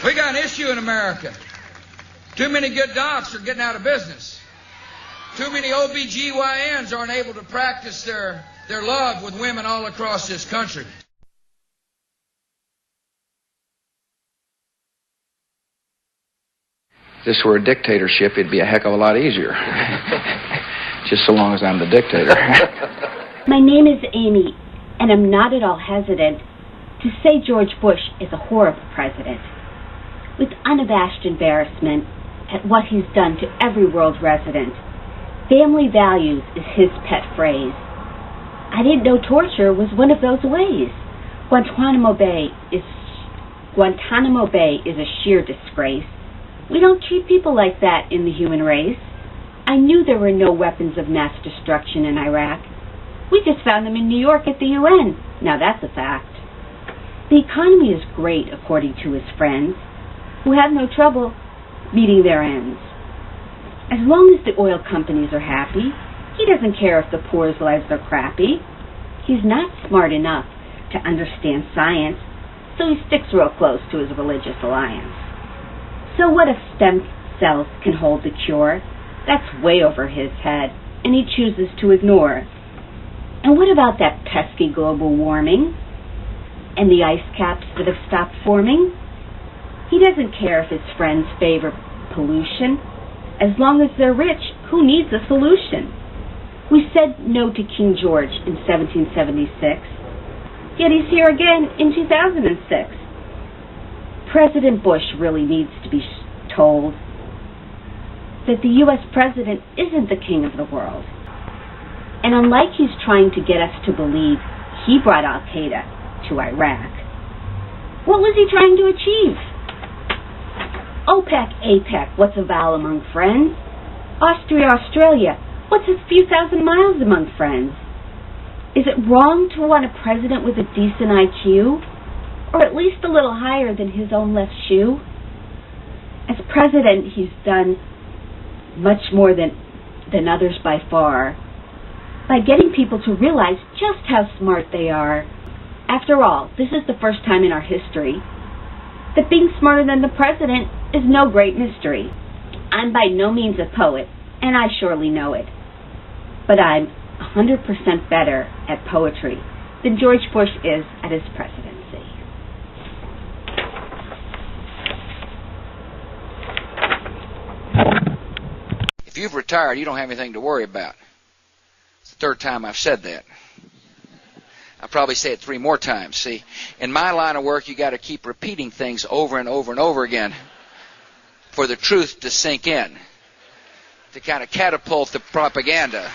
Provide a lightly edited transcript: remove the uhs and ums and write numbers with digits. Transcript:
We got an issue in America. Too many good docs are getting out of business. Too many OBGYNs aren't able to practice their love with women all across this country. If this were a dictatorship, it'd be a heck of a lot easier. Just so long as I'm the dictator. My name is Amy, and I'm not at all hesitant to say George Bush is a horrible president. With unabashed embarrassment at what he's done to every world resident, family values is his pet phrase. I didn't know torture was one of those ways. Guantanamo Bay is a sheer disgrace. We don't treat people like that in the human race. I knew there were no weapons of mass destruction in Iraq. We just found them in New York at the UN. Now that's a fact. The economy is great, according to his friends, who have no trouble meeting their ends. As long as the oil companies are happy, he doesn't care if the poor's lives are crappy. He's not smart enough to understand science, so he sticks real close to his religious alliance. So what if stem cells can hold the cure? That's way over his head, and he chooses to ignore. And what about that pesky global warming? And the ice caps that have stopped forming? He doesn't care if his friends favor pollution. As long as they're rich, who needs a solution? We said no to King George in 1776, yet he's here again in 2006. President Bush really needs to be told that the U.S. president isn't the king of the world. And unlike he's trying to get us to believe he brought Al-Qaeda to Iraq, what was he trying to achieve? OPEC, APEC, what's a vow among friends? Austria, Australia, what's a few thousand miles among friends? Is it wrong to want a president with a decent IQ? Or at least a little higher than his own left shoe? As president, he's done much more than others by far, by getting people to realize just how smart they are. After all, this is the first time in our history that being smarter than the president is no great mystery. I'm by no means a poet, and I surely know it. But I'm 100% better at poetry than George Bush is at his presidency. If you've retired, you don't have anything to worry about. It's the third time I've said that. I'll probably say it 3 more times. See, in my line of work, you got to keep repeating things over and over and over again for the truth to sink in, to kind of catapult the propaganda.